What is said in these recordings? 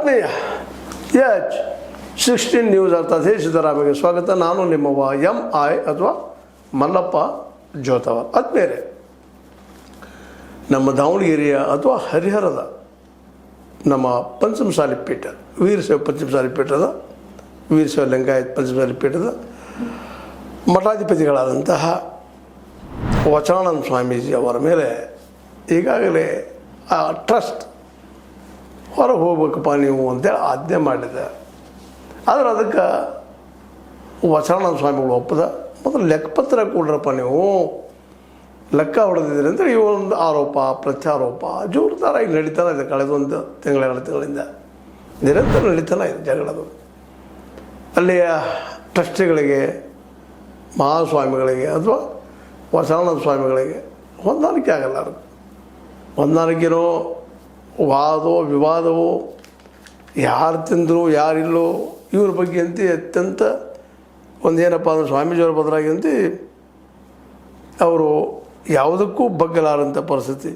ಆತ್ಮೀಯ H16 news ಅರ್ಥಾತ್ ಸಿದ್ದರಾಮಯ್ಯಗೆ ಸ್ವಾಗತ. ನಾನು ನಿಮ್ಮವ MI ಅಥವಾ ಮಲ್ಲಪ್ಪ ಜೋತವ. ಆತ್ಮೀಯರೇ, ನಮ್ಮ ದಾವಣಗೆರೆಯ ಅಥವಾ ಹರಿಹರದ ನಮ್ಮ ಪಂಚಮಸಾಲಿ ಪೀಠ ವೀರಶೈವ ಪಂಚಮಸಾಲಿ ಪೀಠದ ವೀರಶೈವ ಲಿಂಗಾಯತ್ ಪಂಚಮಸಾಲಿ ಪೀಠದ ಮಠಾಧಿಪತಿಗಳಾದಂತಹ ವಚನಾನಂದ ಸ್ವಾಮೀಜಿ ಅವರ ಮೇಲೆ ಈಗಾಗಲೇ ಆ ಟ್ರಸ್ಟ್ ಹೊರಗೆ ಹೋಗ್ಬೇಕಪ್ಪ ನೀವು ಅಂತೇಳಿ ಆಜ್ಞೆ ಮಾಡಿದೆ. ಆದರೆ ಅದಕ್ಕೆ ವಚನಾನಂದ ಸ್ವಾಮಿಗಳು ಒಪ್ಪದ ಮತ್ತು ಲೆಕ್ಕಪತ್ರ ಕೊಡ್ರಪ್ಪ, ನೀವು ಲೆಕ್ಕ ಹೊಡೆದಿದ್ದೀರಿ ಅಂದರೆ ಈ ಒಂದು ಆರೋಪ ಪ್ರತ್ಯಾರೋಪ ಜೋರುದಾರಾಗಿ ನಡೀತಾನೆ ಇದೆ. ಕಳೆದ ಒಂದು ಎರಡು ತಿಂಗಳಿಂದ ನಿರಂತರ ನಡೀತಾನೆ ಇದೆ ಜಗಳದು. ಅಲ್ಲಿಯ ಟ್ರಸ್ಟಿಗಳಿಗೆ, ಮಹಾಸ್ವಾಮಿಗಳಿಗೆ ಅಥವಾ ವಚನಾನಂದ ಸ್ವಾಮಿಗಳಿಗೆ ಹೊಂದಾಣಿಕೆ ಆಗಲ್ಲ. ಅದು ಹೊಂದಾಣಿಕೆನೋ ವಾದವೋ ವಿವಾದವೋ, ಯಾರು ತಿಂದರು ಯಾರಿಲ್ಲೋ ಇವ್ರ ಬಗ್ಗೆ ಅಂತ ಅತ್ಯಂತ ಒಂದೇನಪ್ಪ ಅಂದ್ರೆ ಸ್ವಾಮೀಜಿಯವ್ರ ಬದಲಾಗಿ ಅಂತ ಅವರು ಯಾವುದಕ್ಕೂ ಬಗ್ಗಲಾರಂಥ ಪರಿಸ್ಥಿತಿ.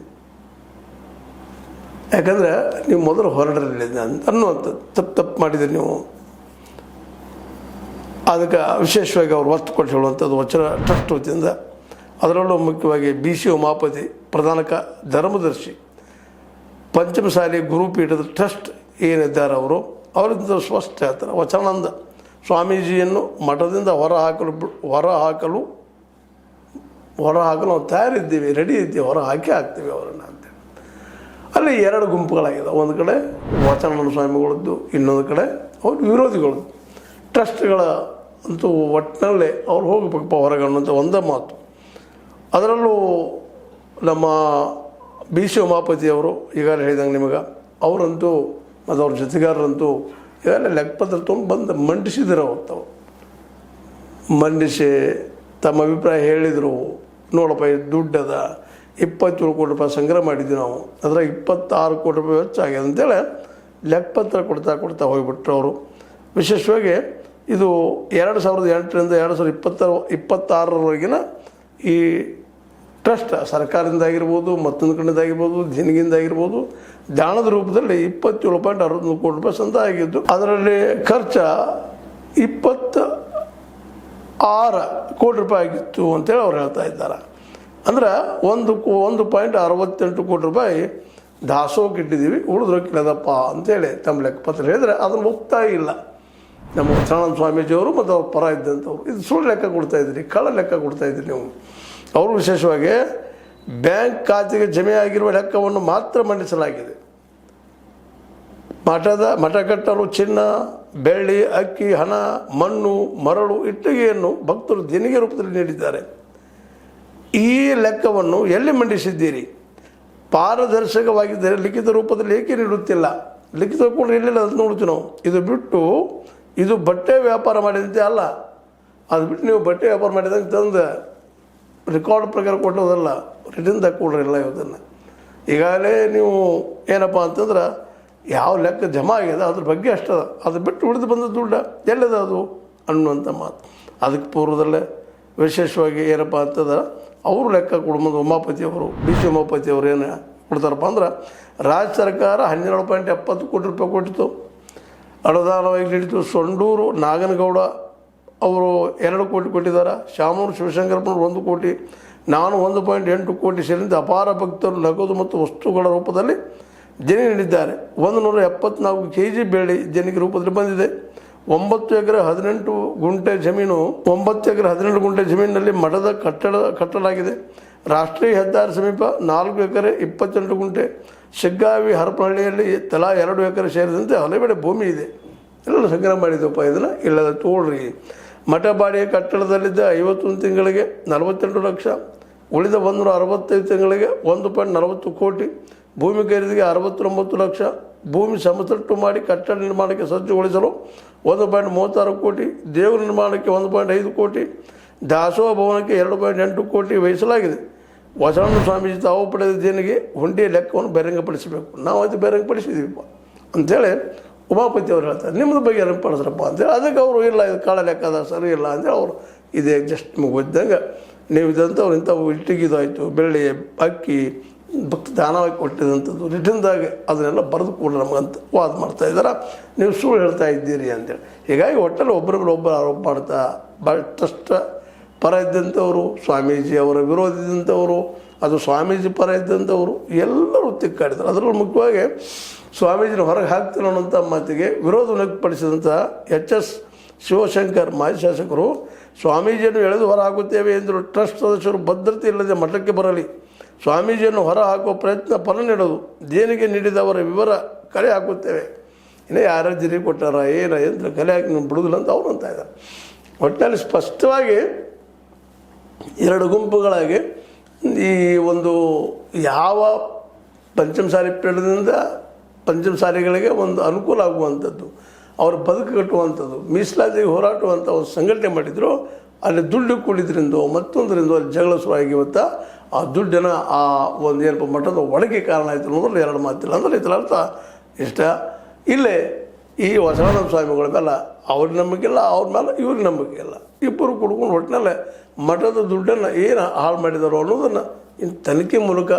ಯಾಕಂದರೆ ನೀವು ಮೊದಲು ಹೊರಡಲಿಲ್ಲ ಅನ್ನುವಂಥದ್ದು ತಪ್ಪು ಮಾಡಿದ್ರಿ ನೀವು. ಅದಕ್ಕೆ ವಿಶೇಷವಾಗಿ ಅವರು ಒತ್ತು ಕೊಟ್ಟು ಹೇಳುವಂಥದ್ದು ವಚನ ಟ್ರಸ್ಟ್ ವತಿಯಿಂದ, ಅದರಲ್ಲೂ ಮುಖ್ಯವಾಗಿ BC ಉಮಾಪತಿ ಪ್ರಧಾನ ಧರ್ಮದರ್ಶಿ ಪಂಚಮಸಾಲಿ ಗುರುಪೀಠದ ಟ್ರಸ್ಟ್ ಏನಿದ್ದಾರೆ ಅವರಿಂದ ಸ್ಪಷ್ಟ ಹೇಳ್ತಾರೆ, ವಚನಾನಂದ ಸ್ವಾಮೀಜಿಯನ್ನು ಮಠದಿಂದ ಹೊರ ಹಾಕಲು ನಾವು ತಯಾರಿದ್ದೀವಿ, ರೆಡಿ ಇದ್ದೀವಿ, ಹೊರ ಹಾಕ್ತೀವಿ ಅವರನ್ನು ಅಂತೇಳಿ. ಅಲ್ಲಿ ಎರಡು ಗುಂಪುಗಳಾಗಿದೆ. ಒಂದು ಕಡೆ ವಚನಾನಂದ ಸ್ವಾಮಿಗಳದ್ದು, ಇನ್ನೊಂದು ಕಡೆ ಅವ್ರ ವಿರೋಧಿಗಳದ್ದು. ಟ್ರಸ್ಟ್ಗಳ ಅಂತೂ ಒಟ್ಟಿನಲ್ಲೇ ಅವ್ರು ಹೋಗಬೇಕಪ್ಪ ಹೊರಗೆ ಅನ್ನೋಂಥ ಒಂದೇ ಮಾತು. ಅದರಲ್ಲೂ ನಮ್ಮ BC ಉಮಾಪತಿಯವರು ಈಗಾಗಲೇ ಹೇಳಿದಂಗೆ ನಿಮಗೆ ಅವರಂತೂ ಮತ್ತು ಅವ್ರ ಜೊತೆಗಾರರಂತೂ ಈಗಾಗಲೇ ಲೆಕ್ಕಪತ್ರ ತೊಗೊಂಡು ಮಂಡಿಸಿದ್ರು. ಅವತ್ತು ಮಂಡಿಸಿ ತಮ್ಮ ಅಭಿಪ್ರಾಯ ಹೇಳಿದರು. ನೋಡಪ್ಪ, ಇದು ದುಡ್ಡದ 27 ಕೋಟಿ ರೂಪಾಯಿ ಸಂಗ್ರಹ ಮಾಡಿದ್ವಿ ನಾವು, ಅದರ 26 ಕೋಟಿ ರೂಪಾಯಿ ವೆಚ್ಚ ಆಗಿದೆ ಅಂತೇಳಿ ಲೆಕ್ಕಪತ್ರ ಕೊಡ್ತಾ ಹೋಗಿಬಿಟ್ರು ಅವರು. ವಿಶೇಷವಾಗಿ ಇದು 2008ರಿಂದ 2026ರವರೆಗಿನ ಈ ಟ್ರಸ್ಟ್ ಸರ್ಕಾರದಿಂದಾಗಿರ್ಬೋದು, ಮತ್ತೊಂದು ಕಡೆಯಿಂದಾಗಿರ್ಬೋದು, ದೇಣಿಗೆಯಿಂದಾಗಿರ್ಬೋದು, ದಾನದ ರೂಪದಲ್ಲಿ 27.61 ಕೋಟಿ ರೂಪಾಯಿ ಸಂದಾಯ ಆಗಿದ್ದು, ಅದರಲ್ಲಿ ಖರ್ಚು 26 ಕೋಟಿ ರೂಪಾಯಿ ಆಗಿತ್ತು ಅಂತೇಳಿ ಅವ್ರು ಹೇಳ್ತಾ ಇದ್ದಾರೆ. ಅಂದ್ರೆ 1.68 ಕೋಟಿ ರೂಪಾಯಿ ದಾಸೋಹಕ್ಕೆ ಇಟ್ಟಿದ್ದೀವಿ, ಉಳಿದ್ರಕ್ಕಿಲ್ಲದಪ್ಪ ಅಂತೇಳಿ ತಮ್ಮ ಲೆಕ್ಕಪತ್ರ ಹೇಳಿದರೆ ಅದನ್ನು ಒಪ್ತಾ ಇಲ್ಲ ನಮ್ಮ ವಚನಾನಂದ ಸ್ವಾಮೀಜಿಯವರು ಮತ್ತು ಅವ್ರ ಪರ ಇದ್ದಂಥವ್ರು. ಇದು ಸುಳ್ಳು ಲೆಕ್ಕ ಕೊಡ್ತಾಯಿದ್ರಿ, ಕಳ್ಳ ಲೆಕ್ಕ ಕೊಡ್ತಾಯಿದ್ರಿ ನೀವು. ಅವರು ವಿಶೇಷವಾಗಿ ಬ್ಯಾಂಕ್ ಖಾತೆಗೆ ಜಮೆ ಆಗಿರುವ ಲೆಕ್ಕವನ್ನು ಮಾತ್ರ ಮಂಡಿಸಲಾಗಿದೆ. ಮಠ ಕಟ್ಟಲು ಚಿನ್ನ, ಬೆಳ್ಳಿ, ಅಕ್ಕಿ, ಹಣ, ಮಣ್ಣು, ಮರಳು, ಇಟ್ಟಿಗೆಯನ್ನು ಭಕ್ತರು ದೇಣಿಗೆ ರೂಪದಲ್ಲಿ ನೀಡಿದ್ದಾರೆ. ಈ ಲೆಕ್ಕವನ್ನು ಎಲ್ಲಿ ಮಂಡಿಸಿದ್ದೀರಿ? ಪಾರದರ್ಶಕವಾಗಿದ್ದರೆ ಲಿಖಿತ ರೂಪದಲ್ಲಿ ಏಕೆ ನೀಡುತ್ತಿಲ್ಲ? ಲಿಖಿತ ಕೂಡ ಇರಲಿಲ್ಲ, ಅದು ನೋಡ್ತೀವಿ ನಾವು. ಇದು ಬಿಟ್ಟು ಇದು ಬಟ್ಟೆ ವ್ಯಾಪಾರ ಮಾಡಿದಂತೆ ಅಲ್ಲ, ಅದು ಬಿಟ್ಟು ನೀವು ಬಟ್ಟೆ ವ್ಯಾಪಾರ ಮಾಡಿದಂಗೆ ತಂದು ರೆಕಾರ್ಡ್ ಪ್ರಕಾರ ಕೊಟ್ಟೋದಲ್ಲ, ರಿಟರ್ನ್ ಕೊಡ್ರಿಲ್ಲ ಇವತ್ತನ್ನು. ಈಗಾಗಲೇ ನೀವು ಏನಪ್ಪ ಅಂತಂದ್ರೆ ಯಾವ ಲೆಕ್ಕ ಜಮಾ ಆಗಿದೆ ಅದ್ರ ಬಗ್ಗೆ ಅಷ್ಟದ, ಅದು ಬಿಟ್ಟು ಉಳಿದು ಬಂದ ದುಡ್ಡು ಎಲ್ಲಿದೆ ಅದು ಅನ್ನುವಂಥ ಮಾತು. ಅದಕ್ಕೆ ಪೂರ್ವದಲ್ಲೇ ವಿಶೇಷವಾಗಿ ಏನಪ್ಪ ಅಂತಂದ್ರೆ ಅವರು ಲೆಕ್ಕ ಕೊಡ್ಬೋದು. ಉಮಾಪತಿಯವರು, BC ಉಮಾಪತಿಯವರು ಏನು ಕೊಡ್ತಾರಪ್ಪ ಅಂದ್ರೆ, ರಾಜ್ಯ ಸರ್ಕಾರ 12.70 ಕೋಟಿ ರೂಪಾಯಿ ಕೊಟ್ಟಿತ್ತು, ಅನುದಾನವಾಗಿ ನೀಡಿತು. ಸೊಂಡೂರು ನಾಗನಗೌಡ ಅವರು 2 ಕೋಟಿ ಕೊಟ್ಟಿದ್ದಾರೆ. ಶಾಮನೂರು ಶಿವಶಂಕರಪ್ಪನವರು 1 ಕೋಟಿ. ನಾನು 1.8 ಕೋಟಿ ಸೇರಿದಂತೆ ಅಪಾರ ಭಕ್ತರು ನಗದು ಮತ್ತು ವಸ್ತುಗಳ ರೂಪದಲ್ಲಿ ದೇಣಿಗೆ ನೀಡಿದ್ದಾರೆ. 174 kg ಬೆಳ್ಳಿ ದೇಣಿಗೆ ರೂಪದಲ್ಲಿ ಬಂದಿದೆ. 9 ಎಕರೆ 18 ಗುಂಟೆ ಜಮೀನು 9 ಎಕರೆ 18 ಗುಂಟೆ ಜಮೀನಿನಲ್ಲಿ ಮಠದ ಕಟ್ಟಲಾಗಿದೆ. ರಾಷ್ಟ್ರೀಯ ಹೆದ್ದಾರಿ ಸಮೀಪ 4 ಎಕರೆ 28 ಗುಂಟೆ, ಶಿಗ್ಗಾವಿ ಹರಪನಹಳ್ಳಿಯಲ್ಲಿ ತಲಾ 2 ಎಕರೆ ಸೇರಿದಂತೆ ಹಲವೆಡೆ ಭೂಮಿ ಇದೆ. ಎಲ್ಲ ಸಂಗ್ರಹ ಮಾಡಿದ್ದಪ್ಪ, ಇದನ್ನು ಇಲ್ಲದ ತೋಳ್ರಿ. ಮಠ ಬಾಡಿಗೆ ಕಟ್ಟಡದಲ್ಲಿದ್ದ 51 ತಿಂಗಳಿಗೆ 48 ಲಕ್ಷ, ಉಳಿದ 165 ತಿಂಗಳಿಗೆ 1.40 ಕೋಟಿ, ಭೂಮಿ ಖರೀದಿಗೆ 69 ಲಕ್ಷ, ಭೂಮಿ ಸಮತಟ್ಟು ಮಾಡಿ ಕಟ್ಟಡ ನಿರ್ಮಾಣಕ್ಕೆ ಸಜ್ಜುಗೊಳಿಸಲು 1.36 ಕೋಟಿ, ದೇವರ ನಿರ್ಮಾಣಕ್ಕೆ 1.5 ಕೋಟಿ, ದಾಸೋಹ ಭವನಕ್ಕೆ 2.8 ಕೋಟಿ ವಹಿಸಲಾಗಿದೆ. ವಚನಾನಂದ ಸ್ವಾಮೀಜಿ ತಾವು ಪಡೆದ ದೇಣಿಗೆ ಹುಂಡಿಯ ಲೆಕ್ಕವನ್ನು ಬಹಿರಂಗಪಡಿಸಬೇಕು. ನಾವು ಅದು ಬಹಿರಂಗಪಡಿಸಿದ್ದೀವಿಪ್ಪ ಅಂಥೇಳಿ ಉಮಾಪತಿ ಅವ್ರು ಹೇಳ್ತಾರೆ. ನಿಮ್ಮದು ಬಗ್ಗೆ ಪಡಿಸ್ರಪ್ಪ ಅಂತೇಳಿ. ಅದಕ್ಕೆ ಅವರು ಇಲ್ಲ, ಇದು ಕಾಳ ಲೆಕ್ಕದ ಸರಿ ಇಲ್ಲ ಅಂತೇಳಿ ಅವರು ಇದೇ ಜಸ್ಟ್ ನಿಮಗೆ ಓದಿದಂಗೆ ನೀವು ಇದಂಥವ್ರು ಇಂಥವು ಇಟ್ಟಿಗಿದಾಯಿತು, ಬೆಳ್ಳಿ, ಅಕ್ಕಿ, ಭಕ್ತಿ ದಾನವಾಗಿ ಕೊಟ್ಟಿದಂಥದ್ದು ರಿಟರ್ನ್ದಾಗೆ ಅದನ್ನೆಲ್ಲ ಬರೆದು ಕೂಡ ನಮಗಂತ ವಾದ ಮಾಡ್ತಾ ಇದ್ದಾರೆ, ನೀವು ಸುಳ್ಳು ಹೇಳ್ತಾ ಇದ್ದೀರಿ ಅಂತೇಳಿ. ಹೀಗಾಗಿ ಒಟ್ಟಲ್ಲಿ ಒಬ್ಬರೊಬ್ಬರು ಆರೋಪ ಮಾಡ್ತಾ ಭಾಳ ಟ್ರಸ್ಟ್ ಪರ ಇದ್ದಂಥವರು, ಸ್ವಾಮೀಜಿ ಅವರ ವಿರೋಧ ಇದ್ದಂಥವರು, ಅದು ಸ್ವಾಮೀಜಿ ಪರ ಇದ್ದಂಥವರು ಎಲ್ಲರೂ ತಿಕ್ಕಾಡಿದ್ರು. ಅದರಲ್ಲಿ ಮುಖ್ಯವಾಗಿ ಸ್ವಾಮೀಜಿನ ಹೊರಗೆ ಹಾಕ್ತೀನಿ ಅನ್ನೋಂಥ ಮಾತಿಗೆ ವಿರೋಧ ವ್ಯಕ್ತಪಡಿಸಿದಂಥ ಎಚ್.ಎಸ್. ಶಿವಶಂಕರ್ ಮಾಜಿ ಶಾಸಕರು ಸ್ವಾಮೀಜಿಯನ್ನು ಎಳೆದು ಹೊರ ಹಾಕುತ್ತೇವೆ ಎಂದರು. ಟ್ರಸ್ಟ್ ಸದಸ್ಯರು ಭದ್ರತೆ ಇಲ್ಲದೆ ಮಠಕ್ಕೆ ಬರಲಿ, ಸ್ವಾಮೀಜಿಯನ್ನು ಹೊರ ಹಾಕುವ ಪ್ರಯತ್ನ ಫಲ ನೀಡೋದು, ದೇಣಿಗೆ ನೀಡಿದವರ ವಿವರ ಕಲೆ ಹಾಕುತ್ತೇವೆ. ಇನ್ನೇ ಯಾರ್ಯಾರು ಜಿರಿ ಕೊಟ್ಟಾರ ಏನು ಕಲೆ ಹಾಕಿ ನೀವು ಬಿಡುದಿಲ್ಲ ಅಂತ ಅವ್ರು ಅಂತ ಇದ್ದಾರೆ. ಒಟ್ಟಿನಲ್ಲಿ ಸ್ಪಷ್ಟವಾಗಿ ಎರಡು ಗುಂಪುಗಳಾಗಿ ಈ ಒಂದು ಯಾವ ಪಂಚಮಸಾಲಿ ಪೀಠದಿಂದ ಪಂಚಮಸಾಲಿಗಳಿಗೆ ಒಂದು ಅನುಕೂಲ ಆಗುವಂಥದ್ದು, ಅವ್ರ ಬದುಕು ಕಟ್ಟುವಂಥದ್ದು, ಮೀಸಲಾತಿಗೆ ಹೋರಾಟುವಂಥ ಒಂದು ಸಂಘಟನೆ ಮಾಡಿದ್ರು. ಅಲ್ಲಿ ದುಡ್ಡು ಕೂಡಿದ್ರಿಂದ ಮತ್ತೊಂದರಿಂದ ಅಲ್ಲಿ ಜಗಳ ಶುರುವಾಗಿ ಇವತ್ತು ಆ ದುಡ್ಡಿನ ಆ ಒಂದು ಏನಪ್ಪ ಮಠದ ಒಳಗೆ ಕಾರಣ ಆಯಿತು ಅನ್ನೋದ್ರಲ್ಲಿ ಎರಡು ಮಾತಿಲ್ಲ. ಅಂದರೆ ಇದರ ಅರ್ಥ ಇಷ್ಟ. ಇಲ್ಲೇ ಈ ಬಸವಾನಂದ ಸ್ವಾಮಿಗಳ ಮೇಲೆ ಅವ್ರಿಗೆ ನಂಬಿಕೆ ಇಲ್ಲ, ಅವ್ರ ಮೇಲೆ ಇವ್ರಿಗೆ ನಂಬಿಕೆ ಇಲ್ಲ. ಇಬ್ಬರು ಕುಡ್ಕೊಂಡು ಒಟ್ಟಿನಲ್ಲೇ ಮಠದ ದುಡ್ಡನ್ನು ಏನು ಹಾಳು ಮಾಡಿದಾರೋ ಅನ್ನೋದನ್ನು ಇನ್ನು ತನಿಖೆ ಮೂಲಕ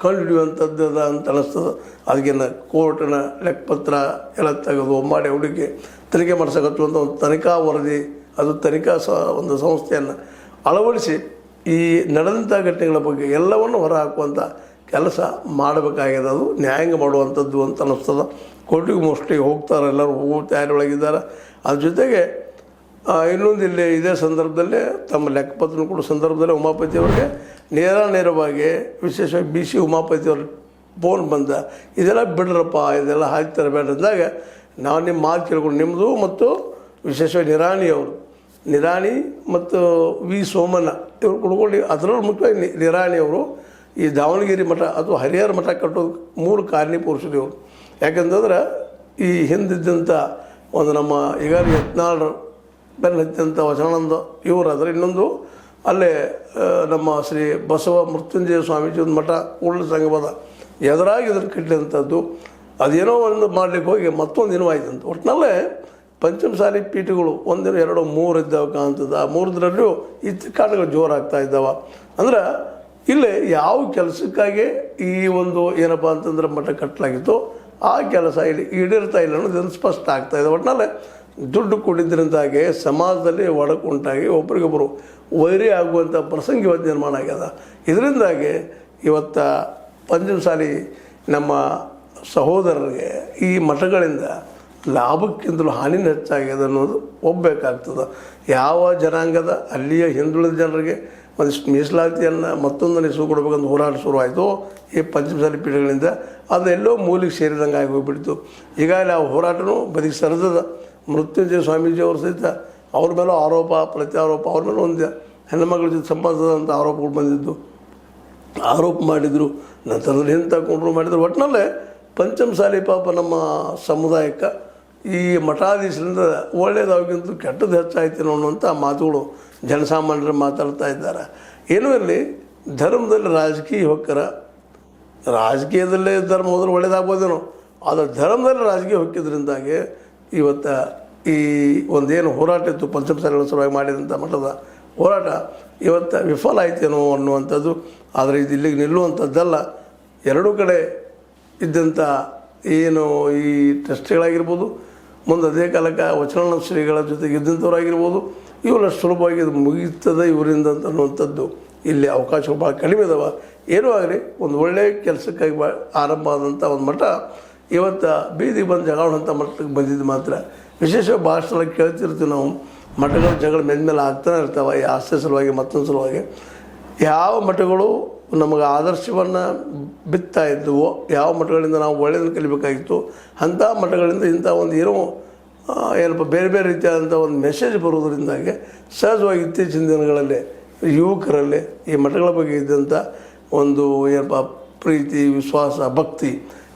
ಕಂಡುಹಿಡಿಯುವಂಥದ್ದು ಅಂತ ಅನ್ನಿಸ್ತದೆ. ಅದಕ್ಕಿಂತ ಕೋರ್ಟಿನ ಲೆಕ್ಕಪತ್ರ ಎಲ್ಲ ತೆಗೆದು ಮಾಡಿ ಹುಡುಕಿ ತನಿಖೆ ಮಾಡಿಸಕತ್ತುವಂಥ ಒಂದು ತನಿಖಾ ವರದಿ, ಅದು ತನಿಖಾ ಒಂದು ಸಂಸ್ಥೆಯನ್ನು ಅಳವಡಿಸಿ ಈ ನಡೆದಂಥ ಘಟನೆಗಳ ಬಗ್ಗೆ ಎಲ್ಲವನ್ನು ಹೊರಹಾಕುವಂಥ ಕೆಲಸ ಮಾಡಬೇಕಾಗಿದೆ. ಅದು ನ್ಯಾಯಾಂಗ ಮಾಡುವಂಥದ್ದು ಅಂತ ಅನ್ನಿಸ್ತದೆ. ಕೋರ್ಟಿಗೆ ಮೋಸ್ಟ್ಲಿ ಹೋಗ್ತಾರೆ, ಎಲ್ಲರೂ ಹೋಗೋ ತಯಾರಿಯೊಳಗಿದ್ದಾರೆ. ಅದ್ರ ಜೊತೆಗೆ ಇನ್ನೊಂದು ಇಲ್ಲಿ ಇದೇ ಸಂದರ್ಭದಲ್ಲೇ ತಮ್ಮ ಲೆಕ್ಕಪತ್ರ ಕೂಡ ಸಂದರ್ಭದಲ್ಲೇ ಉಮಾಪತಿಯವರಿಗೆ ನೇರವಾಗಿ ವಿಶೇಷವಾಗಿ BC ಉಮಾಪತಿಯವ್ರ ಫೋನ್ ಬಂದ, ಇದೆಲ್ಲ ಬಿಡ್ರಪ್ಪ, ಇದೆಲ್ಲ ಹಾಕ್ತಾರೆ ಬೇಡ ಅಂದಾಗ ನಾವು ನಿಮ್ಮ ಮಾತು ಕೇಳ್ಕೊಂಡು ನಿಮ್ಮದು ಮತ್ತು ವಿಶೇಷವಾಗಿ ನಿರಾಣಿ ಮತ್ತು ವಿ ಸೋಮಣ್ಣ ಇವ್ರು ಕುಡ್ಕೊಂಡು ಅದರಲ್ಲಿ ಮುಖ್ಯವಾಗಿ ನಿರಾಣಿಯವರು ಈ ದಾವಣಗೆರೆ ಮಠ ಅಥವಾ ಹರಿಹರ ಮಠ ಕಟ್ಟೋದು ಮೂಲ ಕಾರಣೀಪುರುಷರು ಇವರು. ಯಾಕಂತಂದ್ರೆ ಈ ಹಿಂದಿದ್ದಂಥ ಒಂದು ನಮ್ಮ ಈಗಾಗಲೇ ಯತ್ನಾಳ್ ಬೆನ್ನ ಹತ್ತಿದಂಥ ವಚನಾನಂದ ಇವರು ಆದರೆ ಇನ್ನೊಂದು ಅಲ್ಲೇ ನಮ್ಮ ಶ್ರೀ ಬಸವ ಮೃತ್ಯುಂಜಯ ಸ್ವಾಮೀಜಿ ಒಂದು ಮಠ ಕೂಡಲ ಸಂಗಮದ ಎದುರಾಗಿ ಇದನ್ನು ಕಟ್ಟಿದಂಥದ್ದು. ಅದೇನೋ ಒಂದು ಮಾಡಲಿಕ್ಕೆ ಹೋಗಿ ಮತ್ತೊಂದು ದಿನ ಆಯ್ತಂತ. ಒಟ್ಟಿನಲ್ಲೇ ಪಂಚಮಸಾಲಿ ಪೀಠಗಳು ಒಂದಿನ 2 3 ಇದ್ದಾವೆ ಕಾಣ್ತದೆ. ಆ 3ರಲ್ಲೂ ಈ ತಿಕ್ಕಾಟಗಳು ಜೋರಾಗ್ತಾ ಇದ್ದಾವೆ. ಅಂದ್ರೆ ಇಲ್ಲೇ ಯಾವ ಕೆಲಸಕ್ಕಾಗಿ ಈ ಒಂದು ಏನಪ್ಪ ಅಂತಂದ್ರೆ ಮಠ ಕಟ್ಟಲಾಗಿತ್ತು ಆ ಕೆಲಸ ಇಲ್ಲಿ ಈಡೇರ್ತಾ ಇಲ್ಲ ಅನ್ನೋದು ಸ್ಪಷ್ಟ ಆಗ್ತಾ ಇದೆ. ಒಟ್ಟಿನಲ್ಲೇ ದುಡ್ಡು ಕೊಟ್ಟಿದ್ದರಿಂದಾಗಿ ಸಮಾಜದಲ್ಲಿ ಒಡಕುಂಟಾಗಿ ಒಬ್ರಿಗೊಬ್ಬರು ವೈರಿ ಆಗುವಂಥ ಪ್ರಸಂಗ ಇವತ್ತು ನಿರ್ಮಾಣ ಆಗ್ಯದ. ಇದರಿಂದಾಗಿ ಇವತ್ತು ಪಂಚಮಸಾಲಿ ನಮ್ಮ ಸಹೋದರರಿಗೆ ಈ ಮಠಗಳಿಂದ ಲಾಭಕ್ಕಿಂತಲೂ ಹಾನಿನ ಹೆಚ್ಚಾಗಿದೆ ಅನ್ನೋದು ಒಪ್ಪಬೇಕಾಗ್ತದೆ. ಯಾವ ಜನಾಂಗದ ಅಲ್ಲಿಯ ಹಿಂದುಳಿದ ಜನರಿಗೆ ಒಂದಿಷ್ಟು ಮೀಸಲಾತಿಯನ್ನು ಮತ್ತೊಂದನ್ನು ಇಸ್ಕೊ ಕೊಡಬೇಕಂತ ಹೋರಾಟ ಶುರುವಾಯಿತು ಈ ಪಂಚಮಸಾಲಿ ಪೀಠಗಳಿಂದ. ಅದೆಲ್ಲೋ ಮೂಲಿಗೆ ಸೇರಿದಂಗೆ ಆಗಿ ಹೋಗ್ಬಿಡ್ತು. ಈಗಾಗಲೇ ಆ ಹೋರಾಟನೂ ಬದಿಗೆ ಸರಿದದ. ಮೃತ್ಯುಂಜಯ ಸ್ವಾಮೀಜಿ ಅವರು ಸಹಿತ ಅವ್ರ ಮೇಲೂ ಆರೋಪ ಪ್ರತ್ಯಾರೋಪ, ಅವ್ರ ಮೇಲೆ ಒಂದು ಹೆಣ್ಣುಮಗಳ ಜೊತೆ ಸಂಬಂಧದಂಥ ಆರೋಪಗಳು ಬಂದಿದ್ದು, ಆರೋಪ ಮಾಡಿದರು. ನಂತರದಲ್ಲಿ ಹಿಂದೆ ತಗೊಂಡ್ರು ಮಾಡಿದ್ರು. ಒಟ್ಟಿನಲ್ಲೇ ಪಂಚಮಸಾಲಿ ಪಾಪ ನಮ್ಮ ಸಮುದಾಯಕ್ಕೆ ಈ ಮಠಾಧೀಶರಿಂದ ಒಳ್ಳೆಯದಾಗಿಂತ ಕೆಟ್ಟದ್ದು ಹೆಚ್ಚಾಯ್ತೇನೋ ಅನ್ನುವಂಥ ಮಾತುಗಳು ಜನಸಾಮಾನ್ಯರು ಮಾತಾಡ್ತಾ ಇದ್ದಾರೆ. ಏನೂ ಇರಲಿ, ಧರ್ಮದಲ್ಲಿ ರಾಜಕೀಯ ಹೊಕ್ಕರ, ರಾಜಕೀಯದಲ್ಲೇ ಧರ್ಮ ಹೋದ್ರೆ ಒಳ್ಳೇದಾಗ್ಬೋದೇನೋ, ಆದರೆ ಧರ್ಮದಲ್ಲಿ ರಾಜಕೀಯ ಹೊಕ್ಕಿದ್ರಿಂದಾಗಿ ಇವತ್ತು ಈ ಒಂದೇನು ಹೋರಾಟ ಇತ್ತು ಪಂಚಮಸಾಲಿಗಳ ಸಲುವಾಗಿ ಮಾಡಿದಂಥ ಮಠದ ಹೋರಾಟ ಇವತ್ತು ವಿಫಲ ಆಯ್ತೇನೋ ಅನ್ನುವಂಥದ್ದು. ಆದರೆ ಇದು ಇಲ್ಲಿಗೆ ನಿಲ್ಲುವಂಥದ್ದಲ್ಲ. ಎರಡೂ ಕಡೆ ಇದ್ದಂಥ ಏನು ಈ ಟ್ರಸ್ಟಿಗಳಾಗಿರ್ಬೋದು, ಮುಂದೆ ಅದೇ ಕಾಲಕ್ಕೆ ವಚನಾನಂದ ಶ್ರೀಗಳ ಜೊತೆಗೆ ಇದ್ದಂಥವ್ರಾಗಿರ್ಬೋದು, ಇವೆಲ್ಲ ಸುಲಭವಾಗಿ ಇದು ಮುಗಿಯುತ್ತದೆ ಇವರಿಂದ ಅಂತ ಅನ್ನುವಂಥದ್ದು ಇಲ್ಲಿ ಅವಕಾಶಗಳು ಭಾಳ ಕಡಿಮೆ ಇದಾವೆ. ಏನೂ ಆಗಲಿ, ಒಂದು ಒಳ್ಳೆಯ ಕೆಲಸಕ್ಕಾಗಿ ಆರಂಭ ಆದಂಥ ಒಂದು ಮಠ ಇವತ್ತು ಬೀದಿಗೆ ಬಂದು ಜಗಳಂಥ ಮಟ್ಟಕ್ಕೆ ಬಂದಿದ್ದು ಮಾತ್ರ ವಿಶೇಷವಾಗಿ ಭಾಳ ಸಲ ಕೇಳ್ತಿರ್ತೀವಿ ನಾವು. ಮಠಗಳ ಜಗಳ ಮೇಲೆ ಆಗ್ತಾನೆ ಇರ್ತಾವೆ, ಈ ಆಸ್ತಿ ಸಲುವಾಗಿ ಮತ್ತೊಂದು ಸಲುವಾಗಿ. ಯಾವ ಮಠಗಳು ನಮಗೆ ಆದರ್ಶವನ್ನು ಬಿತ್ತಾ ಇದ್ದವೋ, ಯಾವ ಮಠಗಳಿಂದ ನಾವು ಒಳ್ಳೆಯದನ್ನು ಕಲಿಬೇಕಾಗಿತ್ತು, ಅಂಥ ಮಠಗಳಿಂದ ಇಂಥ ಒಂದು ಏನಪ್ಪ ಬೇರೆ ಬೇರೆ ರೀತಿಯಾದಂಥ ಒಂದು ಮೆಸೇಜ್ ಬರೋದರಿಂದಾಗಿ ಸಹಜವಾಗಿ ಇತ್ತೀಚಿನ ದಿನಗಳಲ್ಲಿ ಯುವಕರಲ್ಲಿ ಈ ಮಠಗಳ ಬಗ್ಗೆ ಇದ್ದಂಥ ಒಂದು ಏನಪ್ಪ ಪ್ರೀತಿ, ವಿಶ್ವಾಸ, ಭಕ್ತಿ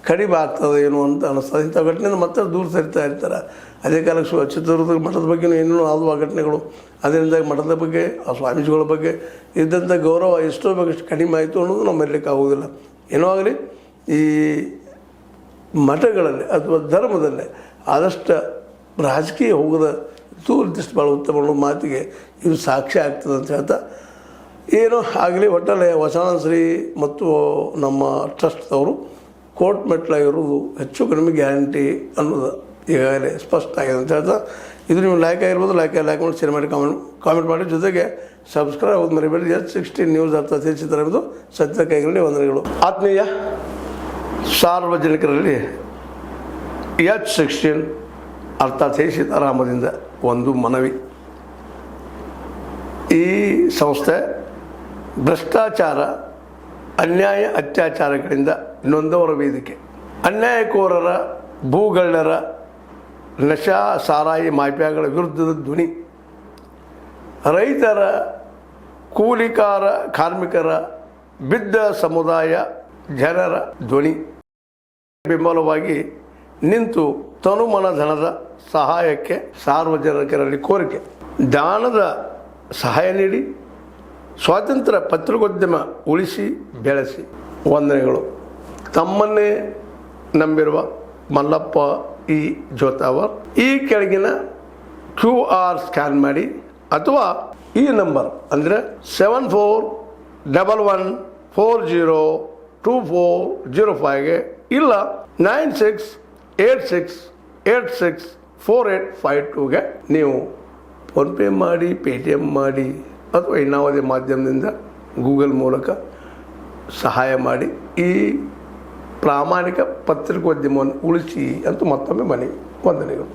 ಕಡಿಮೆ ಆಗ್ತದೆ ಏನು ಅಂತ ಅನ್ನಿಸ್ತದೆ. ಇಂಥ ಘಟನೆಯಿಂದ ಮತ್ತೆ ದೂರ ಸರಿತಾ ಇರ್ತಾರೆ. ಅದೇ ಕಾಲಕ್ಕೆ ಚಿತ್ರದುರ್ಗದ ಮಠದ ಬಗ್ಗೆ ಇನ್ನೂ ಆಗುವ ಘಟನೆಗಳು, ಅದರಿಂದಾಗಿ ಮಠದ ಬಗ್ಗೆ ಆ ಸ್ವಾಮೀಜಿಗಳ ಬಗ್ಗೆ ಇದ್ದಂಥ ಗೌರವ ಎಷ್ಟೋ ಬೇಕಷ್ಟು ಕಡಿಮೆ ಆಯಿತು ಅನ್ನೋದು ನಾವು ಮರೀಲಿಕ್ಕೆ ಆಗೋದಿಲ್ಲ. ಏನೋ ಆಗಲಿ, ಈ ಮಠಗಳಲ್ಲಿ ಅಥವಾ ಧರ್ಮದಲ್ಲೇ ಆದಷ್ಟು ರಾಜಕೀಯ ಹೋಗೋದ ದೂರದೃಷ್ಟಿ ಭಾಳ ಉತ್ತಮ ಅನ್ನೋ ಮಾತಿಗೆ ಇದು ಸಾಕ್ಷಿ ಆಗ್ತದೆ ಅಂತ ಹೇಳ್ತಾ ಏನೋ ಆಗಲಿ ಒಟ್ಟಲ್ಲಿ ವಚನಶ್ರೀ ಮತ್ತು ನಮ್ಮ ಟ್ರಸ್ಟ್ದವರು ಕೋರ್ಟ್ ಮೆಟ್ಲಾಗಿರೋದು ಹೆಚ್ಚು ಕಡಿಮೆ ಗ್ಯಾರಂಟಿ ಅನ್ನೋದು ಈಗಾಗಲೇ ಸ್ಪಷ್ಟ ಆಗಿದೆ ಅಂತ ಹೇಳ್ತಾ ಇದು ನೀವು ಲೈಕ್ ಆಗಿರ್ಬೋದು ಲೈಕ್ ಮಾಡಿ ಶೇರ್ ಮಾಡಿ ಕಾಮೆಂಟ್ ಮಾಡಿ, ಜೊತೆಗೆ ಸಬ್ಸ್ಕ್ರೈಬ್ ಆಗೋದು ಮರಿಬೇಡಿ. H16 ನ್ಯೂಸ್ ಅರ್ಥ ತಿಳಿಸಿದ್ದಾರೆ ಎಂಬುದು ಸತ್ಯ ಕೈಗಳಲ್ಲಿ ವಂದನೆಗಳು. ಆತ್ಮೀಯ ಸಾರ್ವಜನಿಕರಲ್ಲಿ H16 ಅರ್ಥಾತ್ ಸೀತಾರಾಮದಿಂದ ಒಂದು ಮನವಿ. ಈ ಸಂಸ್ಥೆ ಭ್ರಷ್ಟಾಚಾರ, ಅನ್ಯಾಯ, ಅತ್ಯಾಚಾರಗಳಿಂದ ನೊಂದವರ ವೇದಿಕೆ. ಅನ್ಯಾಯಕೋರರ, ಭೂಗಳ್ಳರ, ನಶಾ ಸಾರಾಯಿ ಮಾಫಿಯಾಗಳ ವಿರುದ್ಧದ ಧ್ವನಿ. ರೈತರ, ಕೂಲಿಕಾರ, ಕಾರ್ಮಿಕರ, ಬಿದ್ದ ಸಮುದಾಯ ಜನರ ಧ್ವನಿ. ಬೆಂಬಲವಾಗಿ ನಿಂತು ತನುಮನ ಧನದ ಸಹಾಯಕ್ಕೆ ಸಾರ್ವಜನಿಕರಲ್ಲಿ ಕೋರಿಕೆ. ದಾನದ ಸಹಾಯ ನೀಡಿ ಸ್ವಾತಂತ್ರ್ಯ ಪತ್ರಿಕೋದ್ಯಮ ಉಳಿಸಿ ಬೆಳೆಸಿ. ವಂದನೆಗಳು. ತಮ್ಮನ್ನೇ ನಂಬಿರುವ ಮಲ್ಲಪ್ಪ ಇ ಜೋತಾವರ್. ಈ ಕೆಳಗಿನ QR ಸ್ಕ್ಯಾನ್ ಮಾಡಿ ಅಥವಾ ಈ ನಂಬರ್ ಅಂದರೆ 7411402405ಗೆ ಇಲ್ಲ 9686864852ಗೆ ನೀವು ಫೋನ್ಪೇ ಮಾಡಿ, ಪೇಟಿಎಮ್ ಮಾಡಿ ಅಥವಾ ಇನ್ನಾವುದೇ ಮಾಧ್ಯಮದಿಂದ ಗೂಗಲ್ ಮೂಲಕ ಸಹಾಯ ಮಾಡಿ ಈ ಪ್ರಾಮಾಣಿಕ ಪತ್ರಿಕೋದ್ಯಮವನ್ನು ಉಳಿಸಿ ಅಂತ ಮತ್ತೊಮ್ಮೆ ಮನವಿ. ವಂದನೆಗಳು.